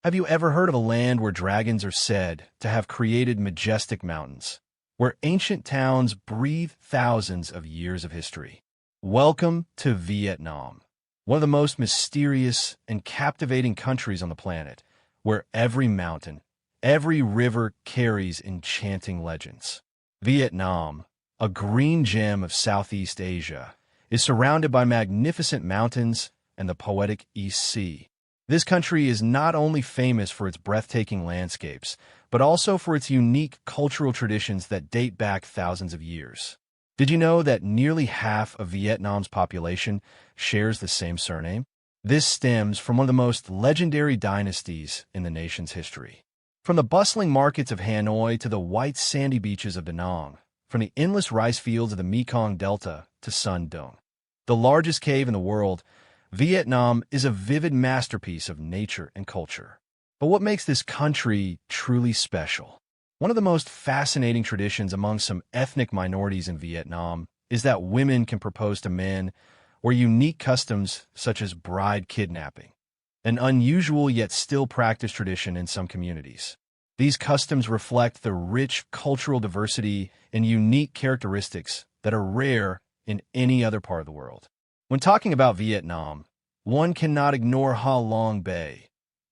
Have you ever heard of a land where dragons are said to have created majestic mountains, where ancient towns breathe thousands of years of history? Welcome to Vietnam, one of the most mysterious and captivating countries on the planet, where every mountain, every river carries enchanting legends. Vietnam, a green gem of Southeast Asia, is surrounded by magnificent mountains and the poetic East Sea. This country is not only famous for its breathtaking landscapes, but also for its unique cultural traditions that date back thousands of years. Did you know that nearly half of Vietnam's population shares the same surname? This stems from one of the most legendary dynasties in the nation's history. From the bustling markets of Hanoi to the white sandy beaches of Da Nang, from the endless rice fields of the Mekong Delta to Sun Dong, the largest cave in the world, Vietnam is a vivid masterpiece of nature and culture. But what makes this country truly special? One of the most fascinating traditions among some ethnic minorities in Vietnam is that women can propose to men, or unique customs such as bride kidnapping, an unusual yet still practiced tradition in some communities. These customs reflect the rich cultural diversity and unique characteristics that are rare in any other part of the world. When talking about Vietnam, one cannot ignore Ha Long Bay,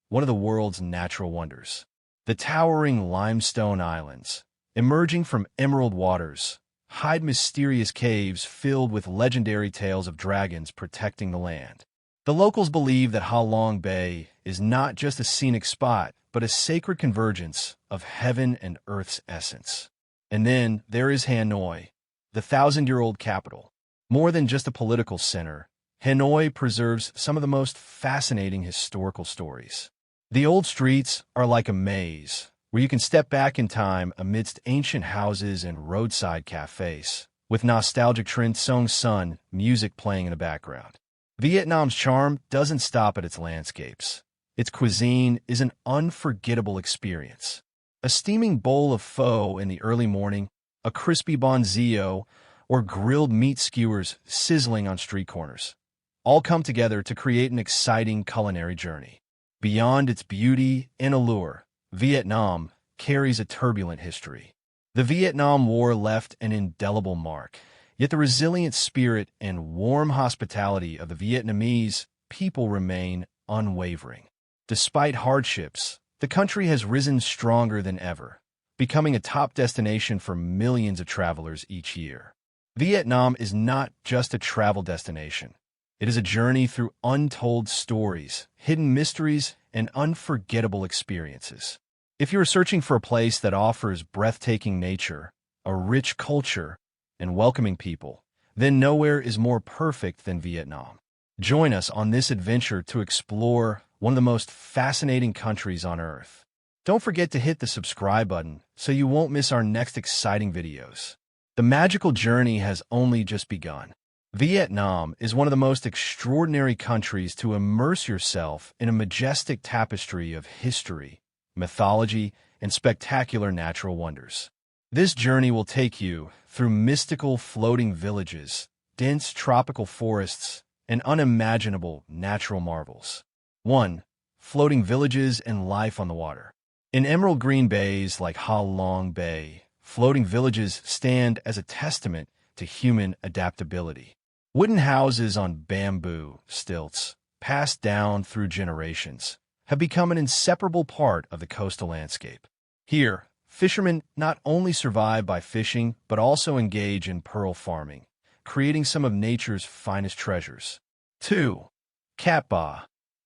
one of the world's natural wonders. The towering limestone islands, emerging from emerald waters, hide mysterious caves filled with legendary tales of dragons protecting the land. The locals believe that Ha Long Bay is not just a scenic spot, but a sacred convergence of heaven and earth's essence. And then there is Hanoi, the thousand-year-old capital. More than just a political center, Hanoi preserves some of the most fascinating historical stories. The old streets are like a maze, where you can step back in time amidst ancient houses and roadside cafes, with nostalgic Song Sun music playing in the background. Vietnam's charm doesn't stop at its landscapes. Its cuisine is an unforgettable experience. A steaming bowl of pho in the early morning, a crispy bonzio, or grilled meat skewers sizzling on street corners, all come together to create an exciting culinary journey. Beyond its beauty and allure, Vietnam carries a turbulent history. The Vietnam War left an indelible mark, yet the resilient spirit and warm hospitality of the Vietnamese people remain unwavering. Despite hardships, the country has risen stronger than ever, becoming a top destination for millions of travelers each year. Vietnam is not just a travel destination. It is a journey through untold stories, hidden mysteries, and unforgettable experiences. If you are searching for a place that offers breathtaking nature, a rich culture, and welcoming people, then nowhere is more perfect than Vietnam. Join us on this adventure to explore one of the most fascinating countries on Earth. Don't forget to hit the subscribe button so you won't miss our next exciting videos. The magical journey has only just begun. Vietnam is one of the most extraordinary countries to immerse yourself in a majestic tapestry of history, mythology, and spectacular natural wonders. This journey will take you through mystical floating villages, dense tropical forests, and unimaginable natural marvels. 1. Floating villages and life on the water. In emerald green bays like Ha Long Bay, floating villages stand as a testament to human adaptability. Wooden houses on bamboo stilts, passed down through generations, have become an inseparable part of the coastal landscape. Here, fishermen not only survive by fishing, but also engage in pearl farming, creating some of nature's finest treasures. 2. Cat Ba,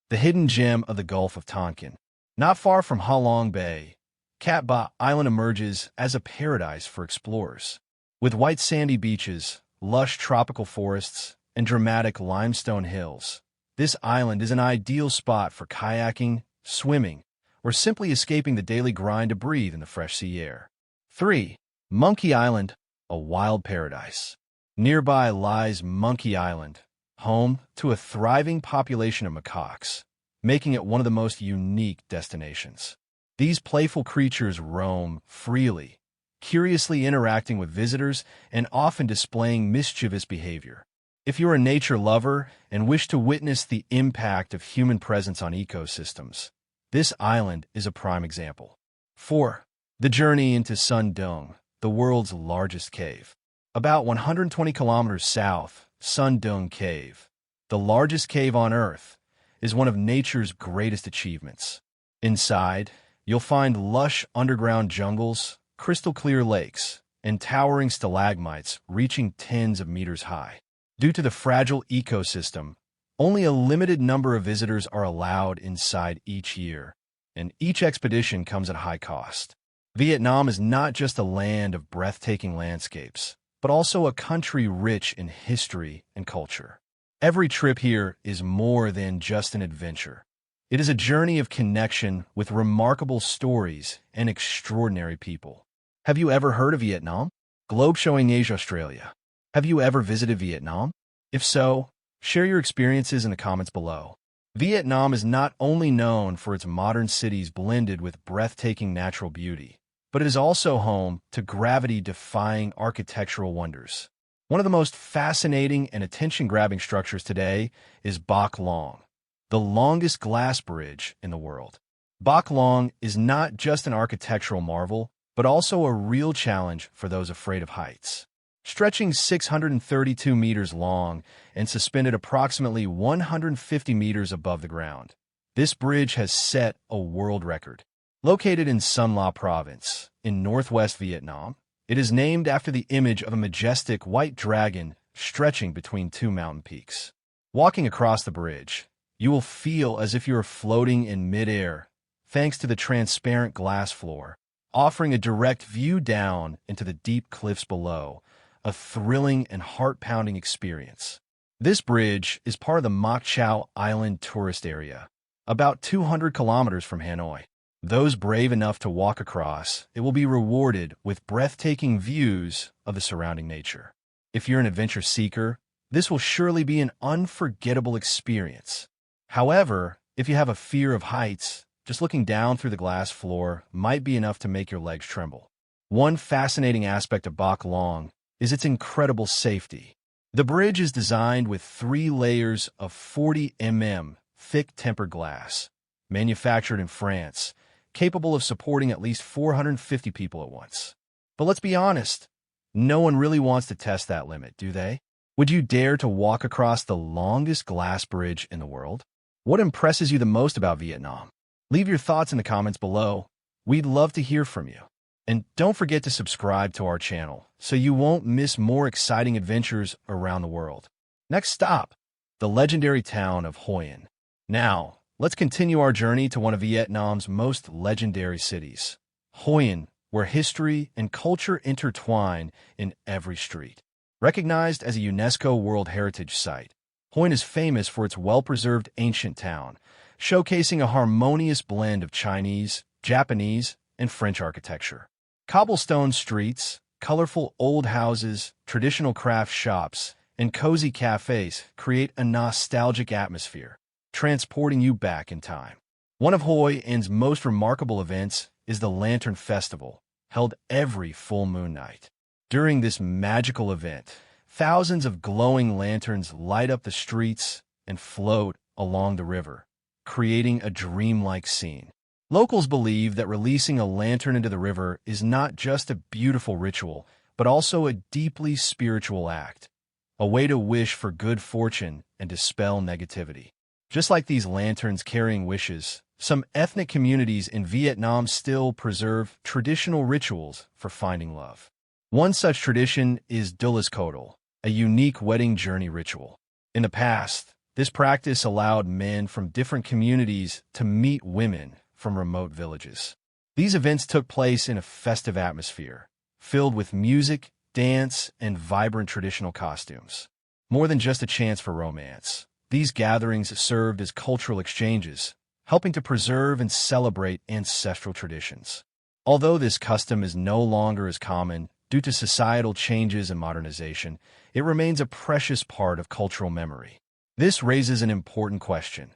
the hidden gem of the Gulf of Tonkin. Not far from Ha Long Bay, Cat Ba Island emerges as a paradise for explorers. With white sandy beaches, lush tropical forests, and dramatic limestone hills, this island is an ideal spot for kayaking, swimming, or simply escaping the daily grind to breathe in the fresh sea air. 3. Monkey Island, a wild paradise. Nearby lies Monkey Island, home to a thriving population of macaques, making it one of the most unique destinations. These playful creatures roam freely, curiously interacting with visitors and often displaying mischievous behavior. If you're a nature lover and wish to witness the impact of human presence on ecosystems, This island is a prime example. 4. The journey into Sun Dong, the world's largest cave. About 120 kilometers south, Sun Dong Cave, the largest cave on Earth, is one of nature's greatest achievements. Inside, you'll find lush underground jungles, crystal-clear lakes, and towering stalagmites reaching tens of meters high. Due to the fragile ecosystem, only a limited number of visitors are allowed inside each year, and each expedition comes at a high cost. Vietnam is not just a land of breathtaking landscapes, but also a country rich in history and culture. Every trip here is more than just an adventure. It is a journey of connection with remarkable stories and extraordinary people. Have you ever heard of Vietnam? Globe showing Asia, Australia. Have you ever visited Vietnam? If so, share your experiences in the comments below. Vietnam is not only known for its modern cities blended with breathtaking natural beauty, but it is also home to gravity-defying architectural wonders. One of the most fascinating and attention-grabbing structures today is Bac Long, the longest glass bridge in the world. Bac Long is not just an architectural marvel, but also a real challenge for those afraid of heights. Stretching 632 meters long and suspended approximately 150 meters above the ground, this bridge has set a world record. Located in Son La Province, in northwest Vietnam, it is named after the image of a majestic white dragon stretching between two mountain peaks. Walking across the bridge, you will feel as if you are floating in midair, thanks to the transparent glass floor, offering a direct view down into the deep cliffs below, a thrilling and heart-pounding experience. This bridge is part of the Moc Chau Island tourist area, about 200 kilometers from Hanoi. Those brave enough to walk across, it will be rewarded with breathtaking views of the surrounding nature. If you're an adventure seeker, this will surely be an unforgettable experience. However, if you have a fear of heights, just looking down through the glass floor might be enough to make your legs tremble. One fascinating aspect of Bac Long is its incredible safety. The bridge is designed with 3 layers of 40 mm thick tempered glass, manufactured in France, capable of supporting at least 450 people at once. But let's be honest, no one really wants to test that limit, do they? Would you dare to walk across the longest glass bridge in the world? What impresses you the most about Vietnam? Leave your thoughts in the comments below. We'd love to hear from you. And don't forget to subscribe to our channel so you won't miss more exciting adventures around the world. Next stop, the legendary town of Hoi An. Now, let's continue our journey to one of Vietnam's most legendary cities, Hoi An, where history and culture intertwine in every street. Recognized as a UNESCO World Heritage Site, Hoi An is famous for its well-preserved ancient town, showcasing a harmonious blend of Chinese, Japanese, and French architecture. Cobblestone streets, colorful old houses, traditional craft shops, and cozy cafes create a nostalgic atmosphere, transporting you back in time. One of Hoi An's most remarkable events is the Lantern Festival, held every full moon night. During this magical event, thousands of glowing lanterns light up the streets and float along the river, creating a dreamlike scene. Locals believe that releasing a lantern into the river is not just a beautiful ritual, but also a deeply spiritual act, a way to wish for good fortune and dispel negativity. Just like these lanterns carrying wishes, some ethnic communities in Vietnam still preserve traditional rituals for finding love. One such tradition is Dulles Kodal, a unique wedding journey ritual. In the past, this practice allowed men from different communities to meet women from remote villages. These events took place in a festive atmosphere, filled with music, dance, and vibrant traditional costumes. More than just a chance for romance, these gatherings served as cultural exchanges, helping to preserve and celebrate ancestral traditions. Although this custom is no longer as common due to societal changes and modernization, it remains a precious part of cultural memory. This raises an important question.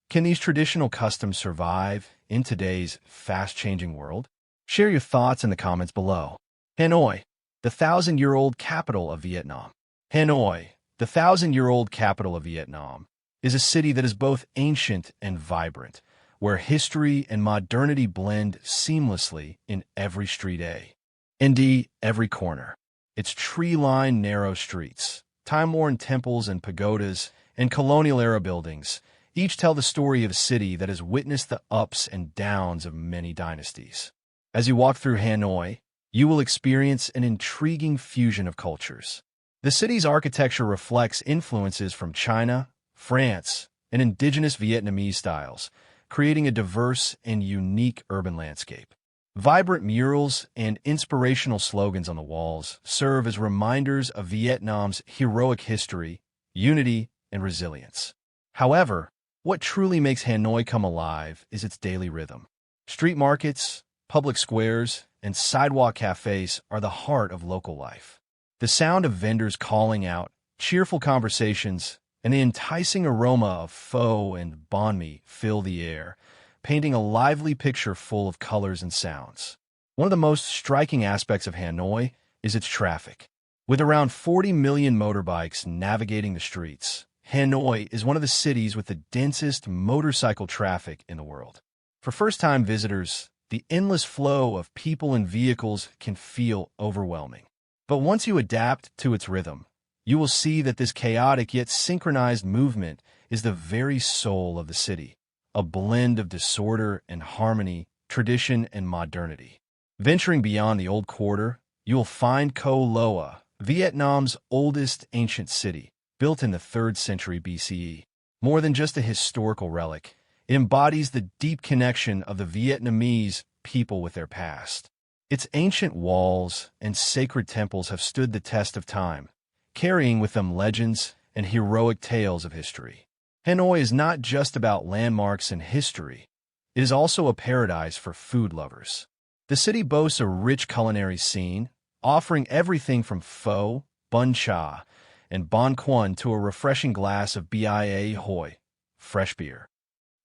Can these traditional customs survive in today's fast-changing world? Share your thoughts in the comments below. Hanoi, the 1,000-year-old capital of Vietnam. Hanoi, the 1,000-year-old capital of Vietnam, is a city that is both ancient and vibrant, where history and modernity blend seamlessly in every street A. And D, every corner. Its tree-lined narrow streets, time-worn temples and pagodas, and colonial-era buildings each tell the story of a city that has witnessed the ups and downs of many dynasties. As you walk through Hanoi, you will experience an intriguing fusion of cultures. The city's architecture reflects influences from China, France, and indigenous Vietnamese styles, creating a diverse and unique urban landscape. Vibrant murals and inspirational slogans on the walls serve as reminders of Vietnam's heroic history, unity, and resilience. However, what truly makes Hanoi come alive is its daily rhythm. Street markets, public squares, and sidewalk cafes are the heart of local life. The sound of vendors calling out, cheerful conversations, and the enticing aroma of pho and banh mi fill the air, painting a lively picture full of colors and sounds. One of the most striking aspects of Hanoi is its traffic. With around 40 million motorbikes navigating the streets, Hanoi is one of the cities with the densest motorcycle traffic in the world. For first-time visitors, the endless flow of people and vehicles can feel overwhelming. But once you adapt to its rhythm, you will see that this chaotic yet synchronized movement is the very soul of the city, a blend of disorder and harmony, tradition and modernity. Venturing beyond the old quarter, you will find Co Loa, Vietnam's oldest ancient city, built in the 3rd century BCE. More than just a historical relic, it embodies the deep connection of the Vietnamese people with their past. Its ancient walls and sacred temples have stood the test of time, carrying with them legends and heroic tales of history. Hanoi is not just about landmarks and history. It is also a paradise for food lovers. The city boasts a rich culinary scene, offering everything from pho, bun cha, and bon quan to a refreshing glass of Bia Hoi, fresh beer.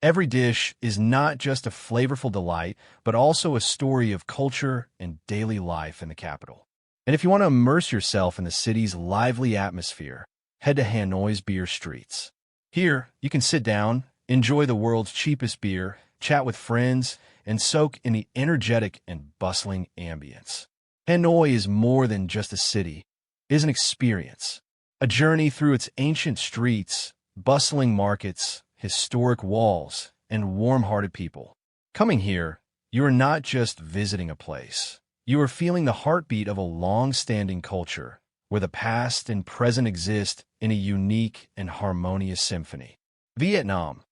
Every dish is not just a flavorful delight, but also a story of culture and daily life in the capital. And if you want to immerse yourself in the city's lively atmosphere, head to Hanoi's beer streets. Here, you can sit down, enjoy the world's cheapest beer, chat with friends, and soak in the energetic and bustling ambience. Hanoi is more than just a city. It is an experience, a journey through its ancient streets, bustling markets, historic walls, and warm-hearted people. Coming here, you are not just visiting a place. You are feeling the heartbeat of a long-standing culture, where the past and present exist in a unique and harmonious symphony. Vietnam,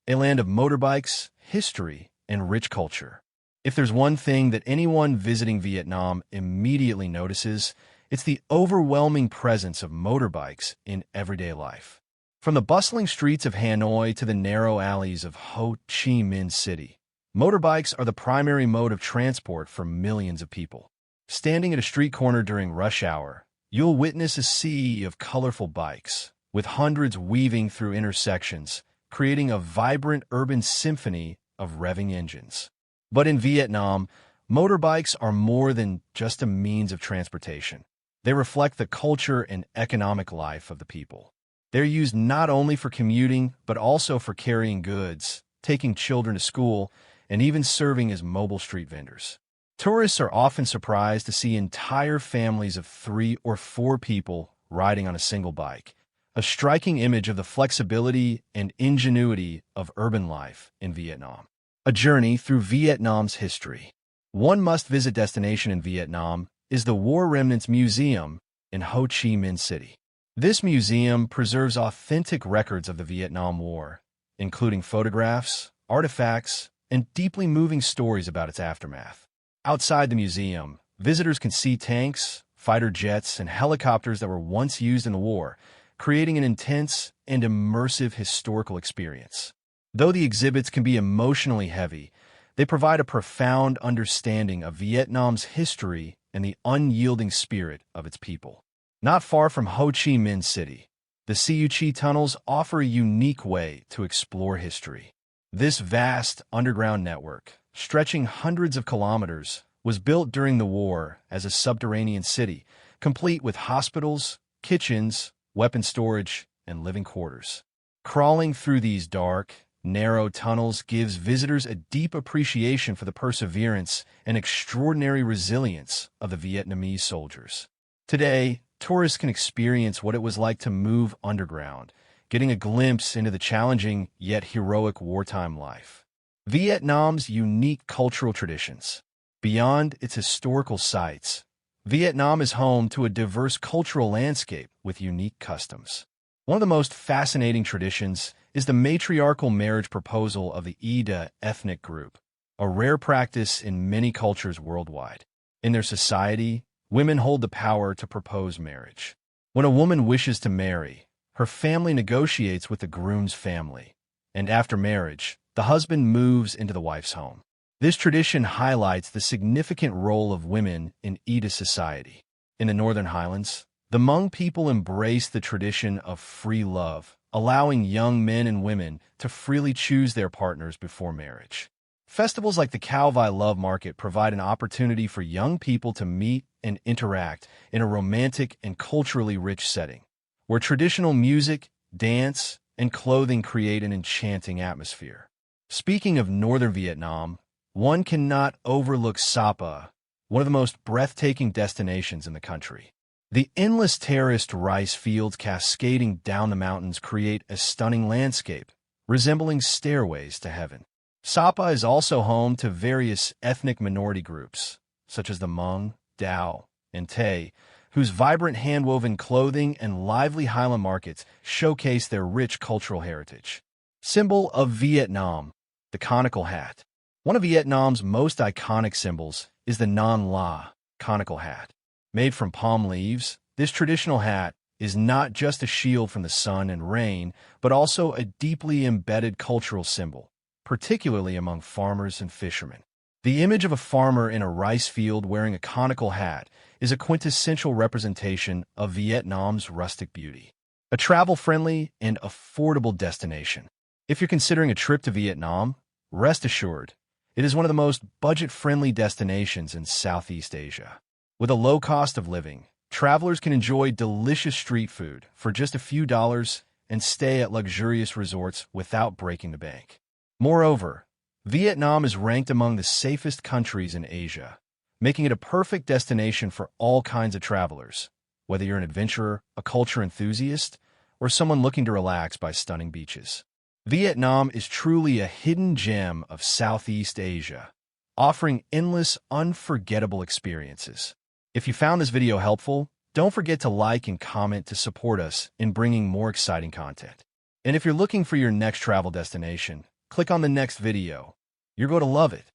a land of motorbikes, history, and rich culture. If there's one thing that anyone visiting Vietnam immediately notices, it's the overwhelming presence of motorbikes in everyday life. From the bustling streets of Hanoi to the narrow alleys of Ho Chi Minh City, motorbikes are the primary mode of transport for millions of people. Standing at a street corner during rush hour, you'll witness a sea of colorful bikes, with hundreds weaving through intersections, creating a vibrant urban symphony of revving engines. But in Vietnam, motorbikes are more than just a means of transportation. They reflect the culture and economic life of the people. They're used not only for commuting, but also for carrying goods, taking children to school, and even serving as mobile street vendors. Tourists are often surprised to see entire families of 3 or 4 people riding on a single bike, a striking image of the flexibility and ingenuity of urban life in Vietnam. A journey through Vietnam's history. One must-visit destination in Vietnam is the War Remnants Museum in Ho Chi Minh City. This museum preserves authentic records of the Vietnam War, including photographs, artifacts, and deeply moving stories about its aftermath. Outside the museum, visitors can see tanks, fighter jets, and helicopters that were once used in the war, creating an intense and immersive historical experience. Though the exhibits can be emotionally heavy, they provide a profound understanding of Vietnam's history and the unyielding spirit of its people. Not far from Ho Chi Minh City, the Siu Chi tunnels offer a unique way to explore history. This vast underground network, stretching hundreds of kilometers, was built during the war as a subterranean city, complete with hospitals, kitchens, weapon storage, and living quarters. Crawling through these dark, narrow tunnels gives visitors a deep appreciation for the perseverance and extraordinary resilience of the Vietnamese soldiers. Today, tourists can experience what it was like to move underground, getting a glimpse into the challenging yet heroic wartime life. Vietnam's unique cultural traditions. Beyond its historical sites, Vietnam is home to a diverse cultural landscape with unique customs. One of the most fascinating traditions is the matriarchal marriage proposal of the Ida ethnic group, a rare practice in many cultures worldwide. In their society, women hold the power to propose marriage. When a woman wishes to marry, her family negotiates with the groom's family, and after marriage, the husband moves into the wife's home. This tradition highlights the significant role of women in Ida society. In the Northern Highlands, the Hmong people embrace the tradition of free love, allowing young men and women to freely choose their partners before marriage. Festivals like the Cao Vai Love Market provide an opportunity for young people to meet and interact in a romantic and culturally rich setting, where traditional music, dance, and clothing create an enchanting atmosphere. Speaking of Northern Vietnam, one cannot overlook Sapa, one of the most breathtaking destinations in the country. The endless terraced rice fields cascading down the mountains create a stunning landscape, resembling stairways to heaven. Sapa is also home to various ethnic minority groups, such as the Hmong, Dao, and Tay, whose vibrant hand-woven clothing and lively highland markets showcase their rich cultural heritage. Symbol of Vietnam, the conical hat. One of Vietnam's most iconic symbols is the non la conical hat. Made from palm leaves, this traditional hat is not just a shield from the sun and rain, but also a deeply embedded cultural symbol, particularly among farmers and fishermen. The image of a farmer in a rice field wearing a conical hat is a quintessential representation of Vietnam's rustic beauty. A travel-friendly and affordable destination. If you're considering a trip to Vietnam, rest assured, it is one of the most budget-friendly destinations in Southeast Asia. With a low cost of living, travelers can enjoy delicious street food for just a few dollars and stay at luxurious resorts without breaking the bank. Moreover, Vietnam is ranked among the safest countries in Asia, making it a perfect destination for all kinds of travelers, whether you're an adventurer, a culture enthusiast, or someone looking to relax by stunning beaches. Vietnam is truly a hidden gem of Southeast Asia, offering endless, unforgettable experiences. If you found this video helpful, don't forget to like and comment to support us in bringing more exciting content. And if you're looking for your next travel destination, click on the next video. You're going to love it.